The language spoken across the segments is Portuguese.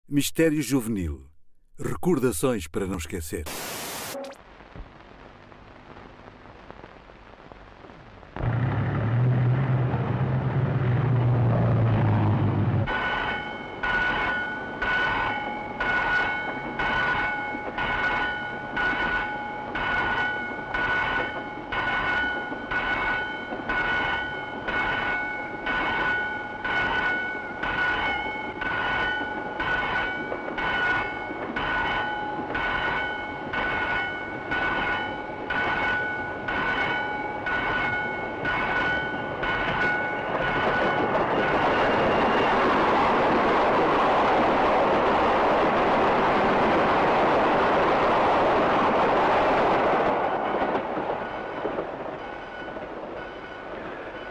Mistério juvenil. Recordações para não esquecer.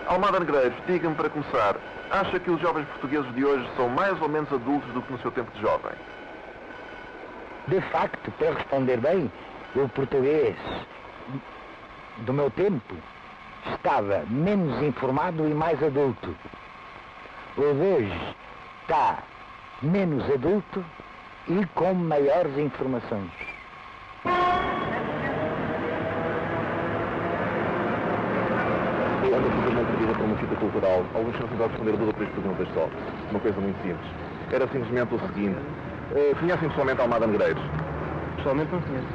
Almada Negreiros, diga-me para começar, acha que os jovens portugueses de hoje são mais ou menos adultos do que no seu tempo de jovem? De facto, para responder bem, o português do meu tempo estava menos informado e mais adulto. O de hoje está menos adulto e com maiores informações. Ando simplesmente perdida para uma fita cultural. Alguns são tentados responder a duas ou três perguntas só. Uma coisa muito simples. Era simplesmente o seguinte. Conhecem pessoalmente Almada Negreiros? Pessoalmente não conheço.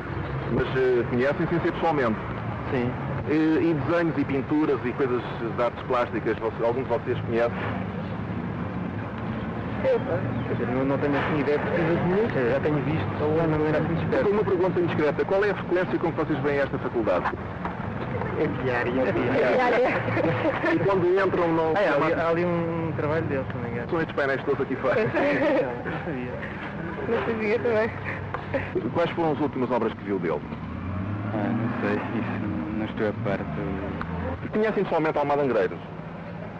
Mas conhecem sem ser pessoalmente? Sim. E desenhos e pinturas e coisas de artes plásticas, algum de vocês conhece? Eu, quer dizer, não tenho assim ideia precisa de mim, já tenho visto, só de uma maneira assim discreta. Uma pergunta indiscreta. Qual é a frequência com que vocês vêm a esta faculdade? É diária. E quando entram não... Há ali um trabalho deles, se não me engano. São estes painéis todos aqui fora. Não sabia também. Quais foram as últimas obras que viu dele? Não sei, isso não estou a parte. Conhecem pessoalmente Almada Negreiros?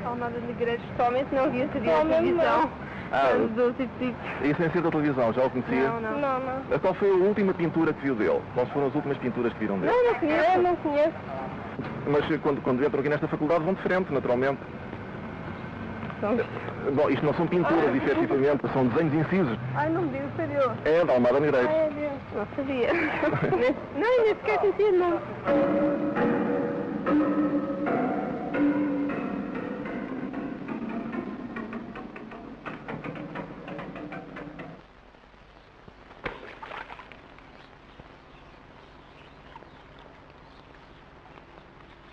Almada Negreiros, pessoalmente não via, sabia a televisão. E sem ser da televisão, já o conhecia? Não. Qual foi a última pintura que viu dele? Quais foram as últimas pinturas que viram dele? Não conheço. Mas quando entram aqui nesta faculdade vão de frente, naturalmente. Bom, isto não são pinturas, efetivamente, são desenhos incisos. Ai, não me digo, sério. É da Almada Negreiros. Ai, Deus, não sabia. Nem sequer conhecia, não.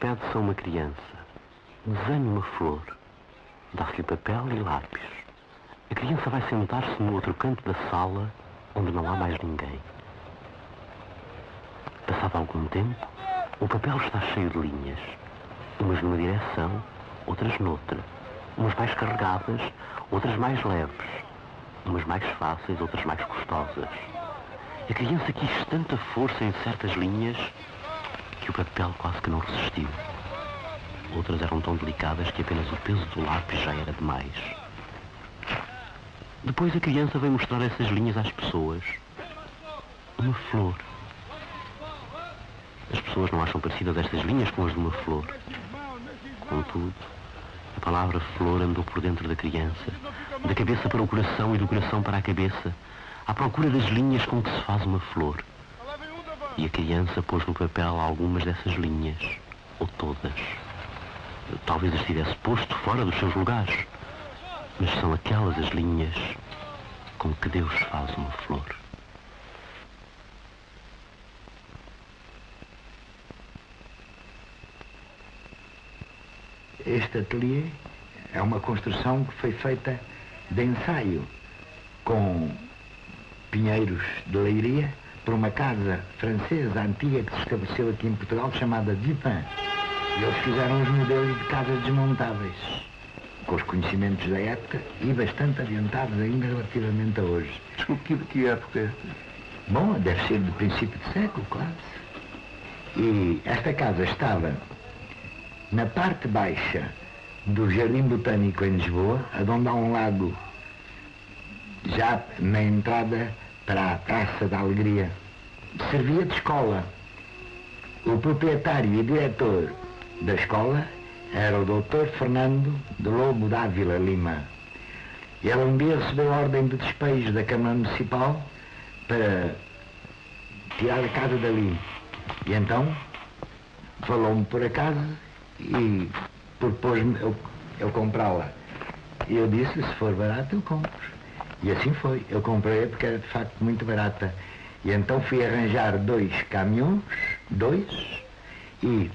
Pede-se a uma criança, desenhe uma flor, dá-se-lhe papel e lápis. A criança vai sentar-se no outro canto da sala, onde não há mais ninguém. Passado algum tempo, o papel está cheio de linhas, umas numa direção, outras noutra, umas mais carregadas, outras mais leves, umas mais fáceis, outras mais custosas. A criança quis tanta força em certas linhas que o papel quase que não resistiu. Outras eram tão delicadas que apenas o peso do lápis já era demais. Depois a criança veio mostrar essas linhas às pessoas. Uma flor. As pessoas não acham parecidas estas linhas com as de uma flor. Contudo, a palavra flor andou por dentro da criança, da cabeça para o coração e do coração para a cabeça, à procura das linhas com que se faz uma flor. E a criança pôs no papel algumas dessas linhas, ou todas. Talvez as tivesse posto fora dos seus lugares, mas são aquelas as linhas com que Deus faz uma flor. Este ateliê é uma construção que foi feita de ensaio com pinheiros de leiria por uma casa francesa antiga que se estabeleceu aqui em Portugal chamada Vipin. E eles fizeram os modelos de casas desmontáveis, com os conhecimentos da época e bastante adiantados ainda relativamente a hoje. Desculpe, que época é? Bom, deve ser do princípio do século, quase. E esta casa estava na parte baixa do Jardim Botânico em Lisboa, onde há um lago já na entrada para a Praça da Alegria. Servia de escola. O proprietário e diretor da escola era o Dr. Fernando de Lobo Dávila Lima. E ela um dia recebeu a ordem de despejo da Câmara Municipal para tirar a casa dali. E então falou-me por acaso e propôs-me eu comprá-la. E eu disse, se for barato eu compro. E assim foi. Eu comprei porque era de facto muito barata. E então fui arranjar 2 caminhões, e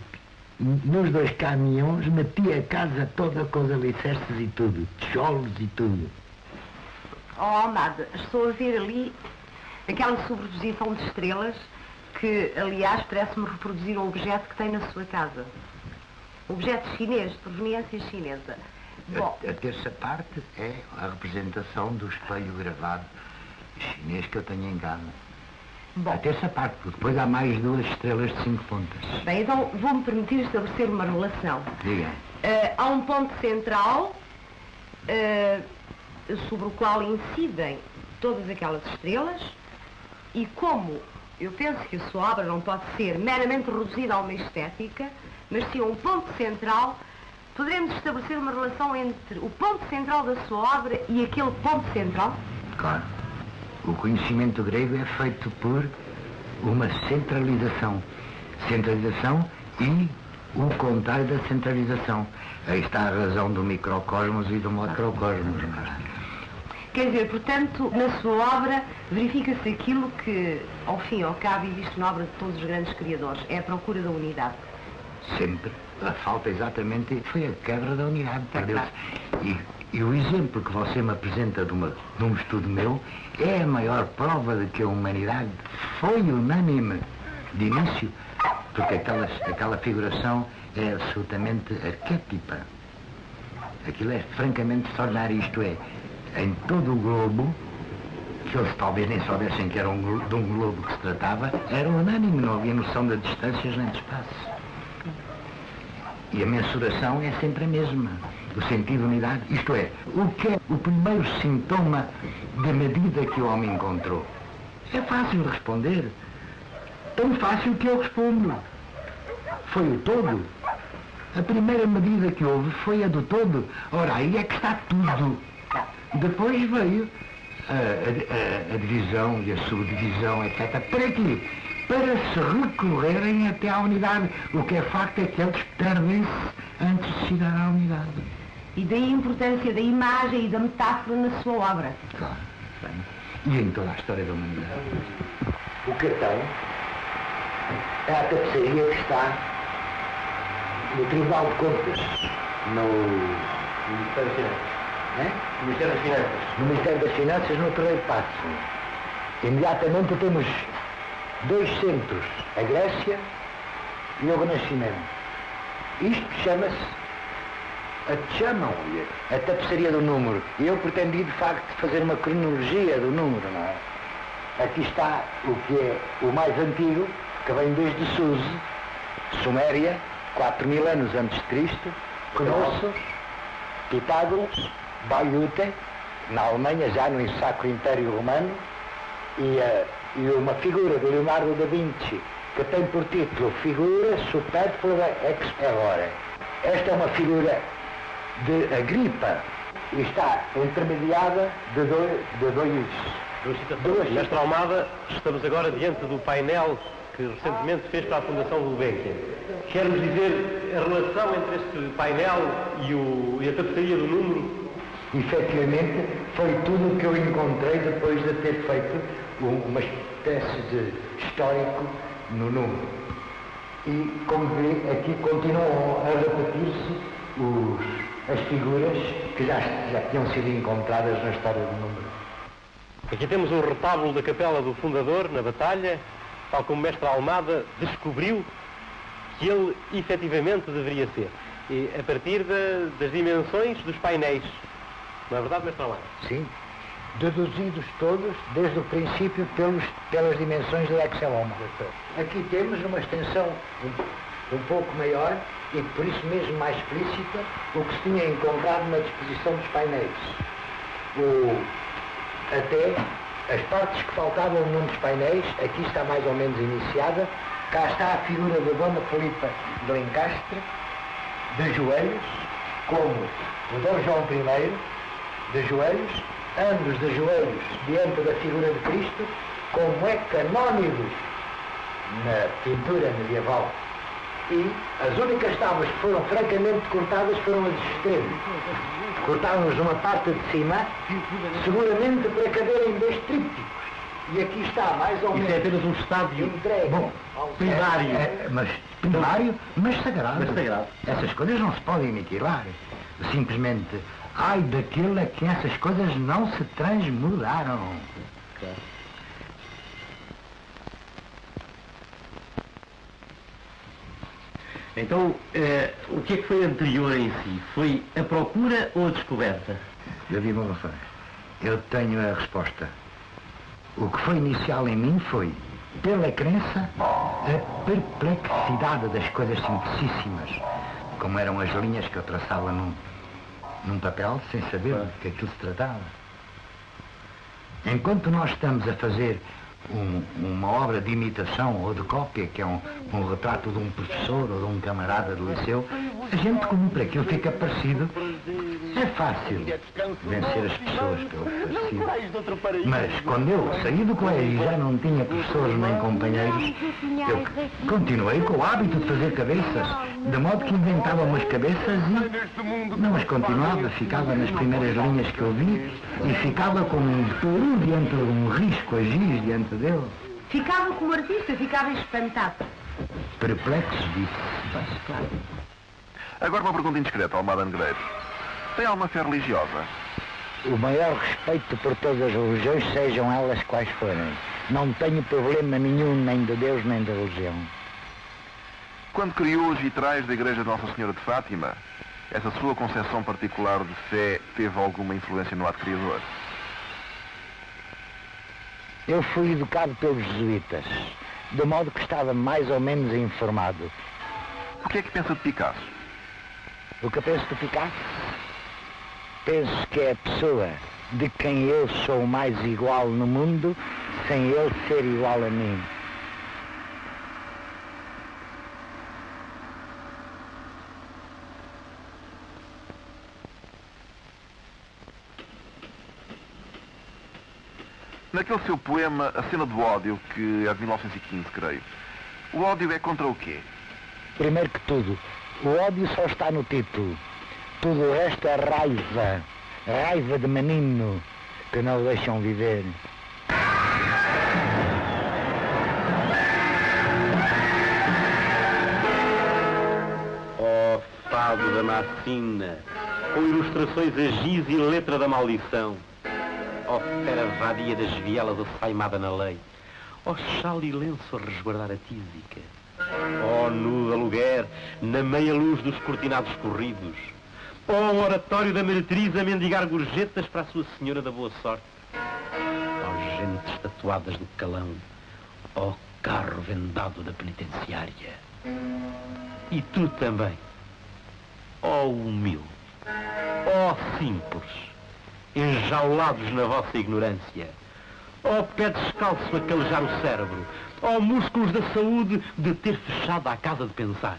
nos 2 caminhões meti a casa toda com os alicerces e tudo, tijolos e tudo. Oh, Almada, estou a ver ali aquela sobreposição de estrelas que, aliás, parece-me reproduzir um objeto que tem na sua casa. Objeto chinês, de proveniência chinesa. Bom, A terça parte é a representação do espelho gravado chinês que eu tenho em casa. bom. A terça parte, porque depois há mais 2 estrelas de 5 pontas. Bem, então vou-me permitir estabelecer uma relação. Diga. Há um ponto central sobre o qual incidem todas aquelas estrelas e como eu penso que a sua obra não pode ser meramente reduzida a uma estética, mas sim a um ponto central, poderemos estabelecer uma relação entre o ponto central da sua obra e aquele ponto central? Claro. O conhecimento grego é feito por uma centralização. Centralização e o contrário da centralização. Aí está a razão do microcosmos e do macrocosmos. Quer dizer, portanto, na sua obra verifica-se aquilo que, ao fim e ao cabo, existe na obra de todos os grandes criadores, é a procura da unidade. Sempre. A falta exatamente foi a quebra da unidade. Perdeu-se. E o exemplo que você me apresenta de um estudo meu é a maior prova de que a humanidade foi unânime de início, porque aquela figuração é absolutamente arquétipa. Aquilo é francamente extraordinário, isto é, em todo o globo, que eles talvez nem soubessem que era de um globo que se tratava, era unânime, não havia noção de distâncias nem de espaço. E a mensuração é sempre a mesma, o sentido de unidade, isto é, o que é o primeiro sintoma da medida que o homem encontrou? É fácil de responder, tão fácil que eu respondo. Foi o todo. A primeira medida que houve foi a do todo. Ora, aí é que está tudo. Depois veio a divisão e a subdivisão, etc. Para quê? Para se recorrerem até à unidade. O que é facto é que eles perdem-se antes de chegar à unidade. E daí a importância da imagem e da metáfora na sua obra. Claro. Bem, e em toda a história da humanidade. O cartão é a tapeçaria que está no Tribunal de Contas, no Ministério das Finanças. No Ministério das Finanças. No Ministério das Finanças, no Torreio de Paço. Imediatamente temos 2 centros, a Grécia e o Renascimento. Isto chamam-lhe a tapeçaria do número. E eu pretendi, de facto, fazer uma cronologia do número, não é? Aqui está o que é o mais antigo, que vem desde Suse, Suméria, 4000 anos antes de Cristo, Knossos, Pitágoras, Baiute, na Alemanha, já no Sacro Império Romano, e uma figura de Leonardo da Vinci, que tem por título Figura Superflua Ex Errore. Esta é uma figura de Agripa e está intermediada de duas. Mestre Almada, estamos agora diante do painel que recentemente fez para a Fundação Gulbenkian. Quer-nos dizer a relação entre este painel e a tapeçaria do número? Efetivamente, foi tudo o que eu encontrei depois de ter feito uma espécie de histórico no número. E, como vê, aqui continuam a repetir-se as figuras que já tinham sido encontradas na história do número. Aqui temos um retábulo da capela do fundador, na batalha, tal como o mestre Almada descobriu que ele efetivamente deveria ser. E a partir das dimensões dos painéis. Não é verdade, mestre Almada? Sim. Deduzidos todos, desde o princípio, pelas dimensões do Exceloma. Aqui temos uma extensão um pouco maior e, por isso mesmo, mais explícita, o que se tinha encontrado na disposição dos painéis. Até as partes que faltavam num dos painéis, aqui está mais ou menos iniciada. Cá está a figura da Dona Filipa de Lencastre, de joelhos, como o Dom João I, de joelhos, ambos de joelhos diante da figura de Cristo, como é canónigo na pintura medieval. E as únicas tábuas que foram francamente cortadas foram as extremos. Cortávamos uma parte de cima, seguramente para caberem dois trípticos. E aqui está, mais ou menos. Isso é apenas um estádio entregue. primário. Mas primário, mas sagrado. Mas sagrado. Essas coisas não se podem aniquilar. Simplesmente, ai daquele a quem essas coisas não se transmudaram. Claro. Então, o que é que foi anterior em si? Foi a procura ou a descoberta? Davi Bonafé, eu tenho a resposta. O que foi inicial em mim foi, pela crença, a perplexidade das coisas simplicíssimas, como eram as linhas que eu traçava num papel, sem saber de que aquilo se tratava. Enquanto nós estamos a fazer uma obra de imitação ou de cópia, que é um retrato de um professor ou de um camarada do liceu, a gente cumpre, aquilo fica parecido. É fácil vencer as pessoas pelo parecido. Mas quando eu saí do colégio e já não tinha professores nem companheiros, eu continuei com o hábito de fazer cabeças, de modo que inventava umas cabeças e não as continuava, ficava nas primeiras linhas que eu vi e ficava como um touro diante de um risco a giz diante dele. Ficava como artista, ficava espantado. Perplexo disso. Claro. Agora uma pergunta indiscreta, Almada Negreiros. Tem alguma fé religiosa? O maior respeito por todas as religiões, sejam elas quais forem. Não tenho problema nenhum nem de Deus nem da religião. Quando criou os vitrais da Igreja de Nossa Senhora de Fátima, essa sua concepção particular de fé teve alguma influência no ato criador? Eu fui educado pelos jesuítas, de modo que estava mais ou menos informado. O que é que pensa de Picasso? O que eu penso de Picasso? Penso que é a pessoa de quem eu sou mais igual no mundo, sem ele ser igual a mim. Naquele seu poema, A Cena do Ódio, que é de 1915, creio, o ódio é contra o quê? Primeiro que tudo, o ódio só está no título. Tudo o resto é raiva. Raiva de menino que não o deixam viver. Oh, fado da macina, com ilustrações a giz e letra da maldição. Oh, fera vadia das vielas assaimada na lei. Oh, chale e lenço a resguardar a tísica. Oh, nu de aluguer, na meia luz dos cortinados corridos. Oh, oratório da meretriz a mendigar gorjetas para a sua senhora da boa sorte. Oh, gentes tatuadas do calão. Oh, carro vendado da penitenciária. E tu também. Oh, humilde. Oh, simples. Enjaulados na vossa ignorância. Oh, pé descalço a calejar o cérebro. Oh, músculos da saúde de ter fechado a casa de pensar.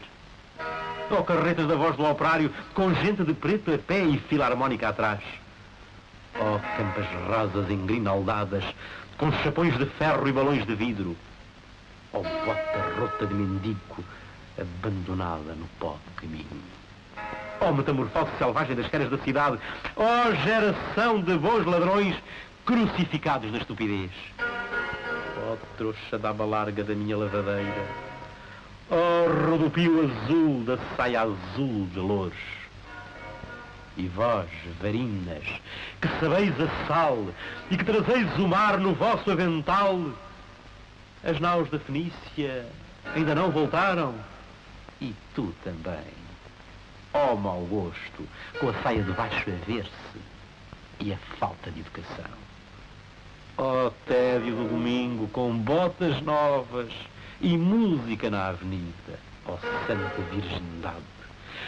Oh, carretas da voz do operário com gente de preto a pé e filarmónica atrás. Oh, campas rasas engrinaldadas com chapões de ferro e balões de vidro. Oh, bota rota de mendigo abandonada no pó do caminho. Oh, metamorfose selvagem das caras da cidade. Oh, geração de bons ladrões crucificados na estupidez. Oh, trouxa da aba larga da minha lavadeira. Oh, rodopio azul da saia azul de louros. E vós, varinas, que sabeis a sal e que trazeis o mar no vosso avental, as naus da Fenícia ainda não voltaram? E tu também. Oh, mau gosto, com a saia de baixo a ver-se e a falta de educação. Oh, tédio do domingo com botas novas e música na avenida. Oh, santa virgindade,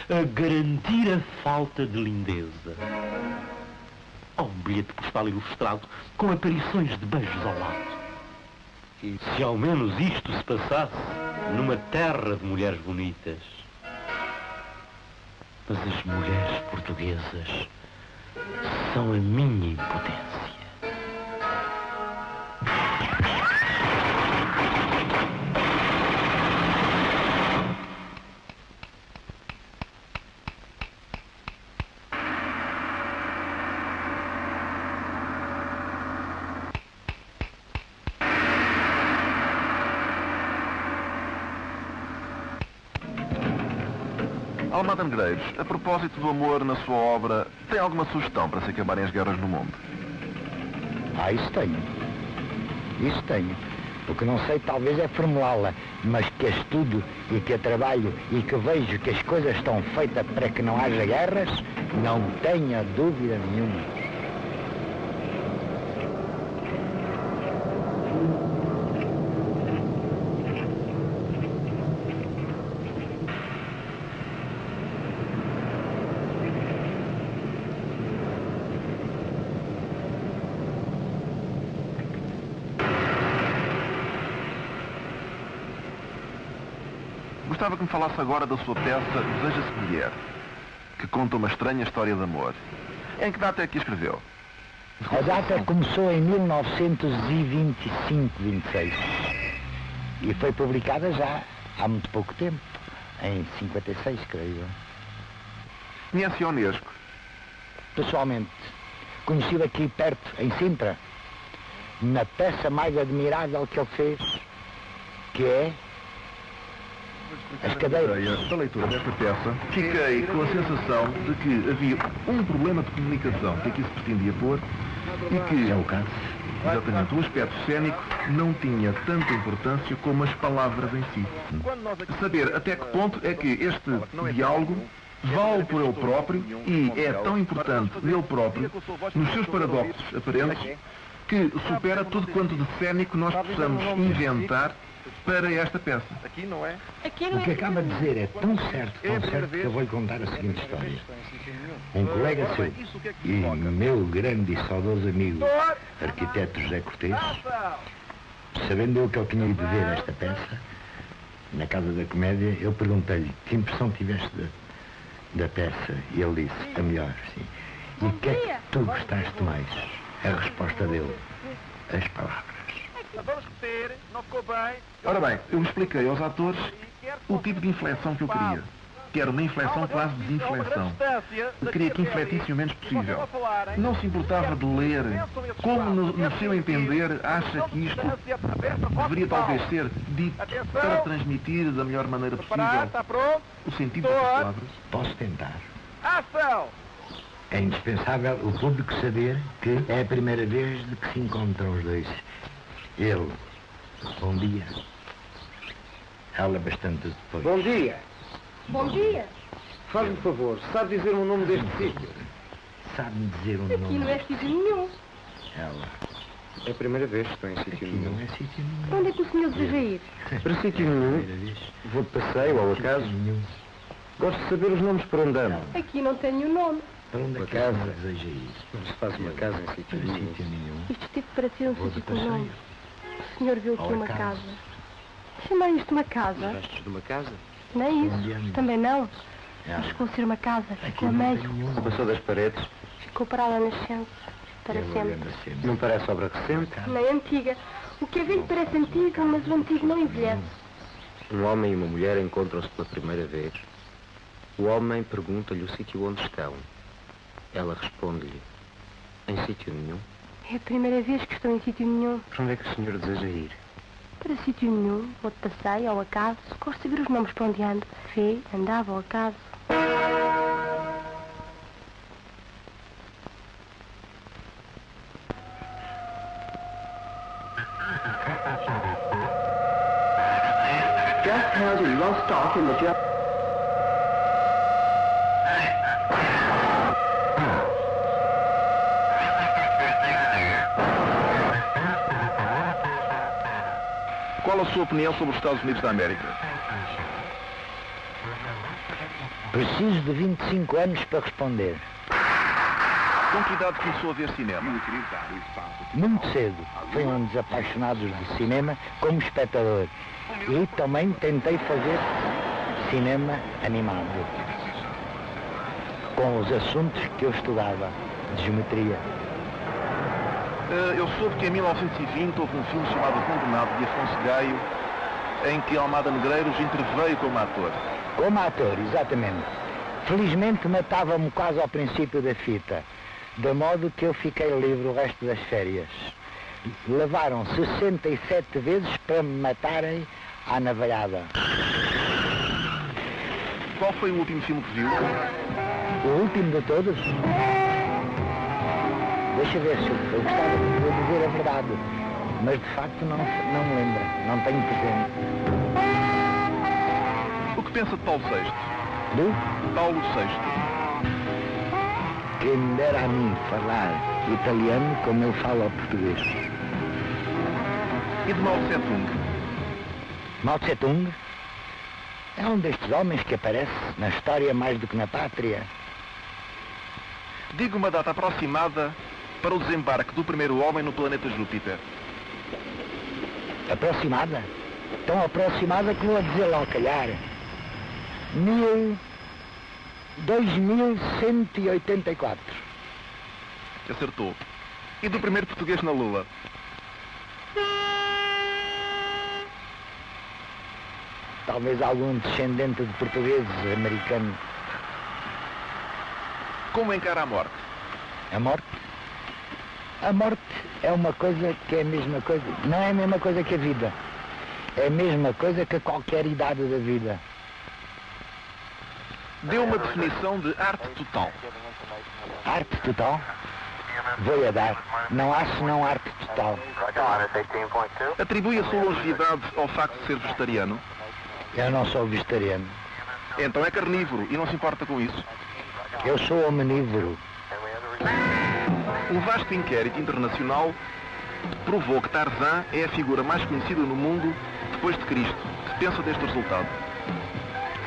a garantir a falta de lindeza. Oh, um bilhete postal ilustrado com aparições de beijos ao lado. E se ao menos isto se passasse numa terra de mulheres bonitas. Mas as mulheres portuguesas são a minha impotência. Almada Negreiros, a propósito do amor na sua obra, tem alguma sugestão para se acabarem as guerras no mundo? Isso tenho. Isso tenho. O que não sei talvez é formulá-la, mas que a estudo e que a trabalho e que vejo que as coisas estão feitas para que não haja guerras, não tenha dúvida nenhuma. Gostava que me falasse agora da sua peça Deseja-se Mulher, que conta uma estranha história de amor. Em que data é que a escreveu? A data começou em 1925-26 e foi publicada já há muito pouco tempo, em 56, creio. Conhece Ionesco? Pessoalmente, conheci-o aqui perto, em Sintra, na peça mais admirável que ele fez, que é As Cadeiras. Da leitura desta peça, fiquei com a sensação de que havia um problema de comunicação que aqui se pretendia pôr e que, É o caso. exatamente, o aspecto cênico não tinha tanta importância como as palavras em si. Saber até que ponto é que este diálogo vale por ele próprio e é tão importante nele próprio, nos seus paradoxos aparentes, que supera tudo quanto de cênico nós possamos inventar para esta peça. O que acaba de dizer é tão certo que eu vou-lhe contar a seguinte história. Um colega seu e meu grande e saudoso amigo, arquiteto José Cortês, sabendo eu que ele tinha ido ver esta peça, na Casa da Comédia, eu perguntei-lhe que impressão tiveste da peça, e ele disse, a melhor, sim. E o que é que tu gostaste mais? A resposta dele, as palavras. Ora bem, eu expliquei aos atores o tipo de inflexão que eu queria. Que era uma inflexão quase de desinflexão. Eu queria que infletisse o menos possível. Não se importava de ler como, no seu entender, acha que isto deveria talvez ser dito para transmitir da melhor maneira possível o sentido das palavras. Posso tentar. É indispensável o público saber que é a primeira vez de que se encontram os dois. Ele, bom dia. Ela bastante depois. Bom dia. Bom dia. Faz-me favor, sabe dizer o nome deste sítio? Sabe-me dizer um Aqui nome? não é sítio nenhum. Ela. É a primeira vez que estou em sítio Aqui nenhum. não é sítio nenhum. Para onde é que o senhor deseja ir? Para sítio nenhum. Primeira vez. Vou de passeio, ao acaso. Sítio nenhum. Gosto de saber os nomes por onde ando. Aqui não tenho nome. Para onde é Uma que ela casa. deseja ir? Não se faz uma casa em sítio Para nenhum. sítio nenhum. Isto teve para ser um Vou de sítio com nome. passeio. O senhor viu aqui Ao uma acaso. casa. Chamar isto uma casa? Restos de uma casa? Não é Onde anda? isso. Também não. Ela. Mas ficou a ser uma casa. Aqui Ficou a não tem meio. nenhuma. Passou das paredes. Ficou parada na nascença. Para Ela sempre. lembra sempre. Não parece obra recente? Nem antiga. O que é velho parece antigo, mas o antigo não envelhece. Um homem e uma mulher encontram-se pela primeira vez. O homem pergunta-lhe o sítio onde estão. Ela responde-lhe, em sítio nenhum. É a primeira vez que estou em sítio nenhum. Para onde é que o senhor deseja ir? Para sítio nenhum. Vou de passeio, ao acaso. Gosto de saber os nomes para onde ando. Vê, andava ao acaso. Just held in low stock in the Qual a sua opinião sobre os Estados Unidos da América? Preciso de 25 anos para responder. Com que idade começou a ver cinema? Muito cedo. Fui um dos apaixonados de cinema como espectador. E também tentei fazer cinema animado. Com os assuntos que eu estudava. de geometria. Eu soube que em 1920 houve um filme chamado Condenado, de Afonso Gaio, em que Almada Negreiros interveio como ator. Como ator, exatamente. Felizmente matava-me quase ao princípio da fita, de modo que eu fiquei livre o resto das férias. Levaram 67 vezes para me matarem à navalhada. Qual foi o último filme que viu? O último de todos? Deixa ver se eu gostava de dizer a verdade, mas de facto não me lembro, não tenho presente. O que pensa de Paulo VI? Do? Paulo VI. Quem me dera a mim falar italiano como ele fala o português. E de Mao Tse-tung? Mao Tse-tung é um destes homens que aparece na história mais do que na pátria. Diga uma data aproximada para o desembarque do primeiro homem no planeta Júpiter. Aproximada? Tão aproximada que vou a dizer lá ao calhar. 2184. Acertou. E do primeiro português na Lua? Talvez algum descendente de portugueses americanos. Como encara a morte? A morte? A morte é uma coisa que é a mesma coisa. Não é a mesma coisa que a vida. É a mesma coisa que qualquer idade da vida. Deu uma definição de arte total. Arte total? Vou-lhe dar. Não há senão arte total. Atribui a sua longevidade ao facto de ser vegetariano? Eu não sou vegetariano. Então é carnívoro e não se importa com isso? Eu sou omnívoro. Um vasto inquérito internacional provou que Tarzan é a figura mais conhecida no mundo depois de Cristo. O que pensa deste resultado?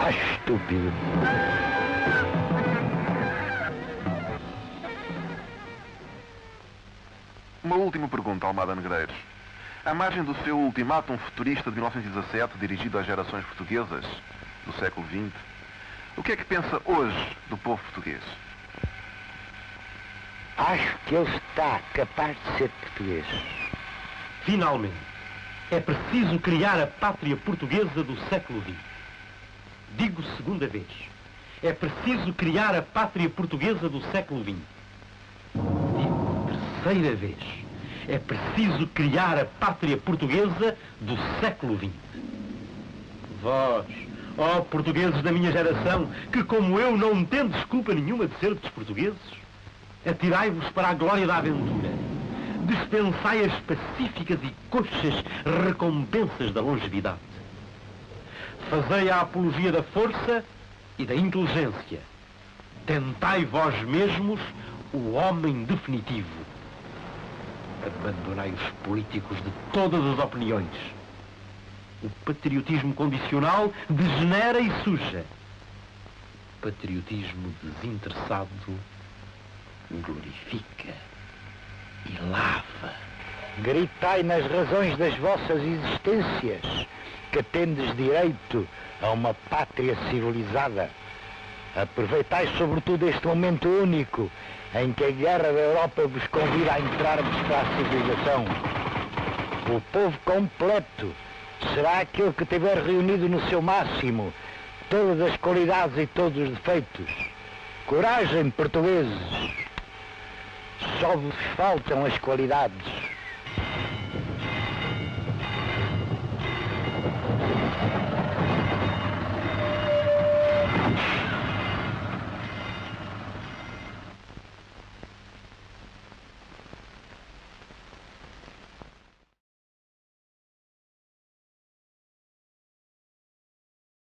Acho estúpido. Uma última pergunta, Almada Negreiros. À margem do seu ultimátum futurista de 1917, dirigido às gerações portuguesas do século XX, o que é que pensa hoje do povo português? Acho que ele está capaz de ser português. Finalmente, é preciso criar a pátria portuguesa do século XX. Digo segunda vez. É preciso criar a pátria portuguesa do século XX. Digo terceira vez. É preciso criar a pátria portuguesa do século XX. Vós, ó portugueses da minha geração, que como eu não tenho desculpa nenhuma de ser dos portugueses, atirai-vos para a glória da aventura. Dispensai as pacíficas e coxas recompensas da longevidade. Fazei a apologia da força e da inteligência. Tentai vós mesmos o homem definitivo. Abandonai os políticos de todas as opiniões. O patriotismo condicional degenera e suja. O patriotismo desinteressado glorifica e lava. Gritai nas razões das vossas existências que tendes direito a uma pátria civilizada. Aproveitai sobretudo este momento único em que a guerra da Europa vos convida a entrarmos para a civilização. O povo completo será aquele que tiver reunido no seu máximo todas as qualidades e todos os defeitos. Coragem, portugueses! Só vos faltam as qualidades.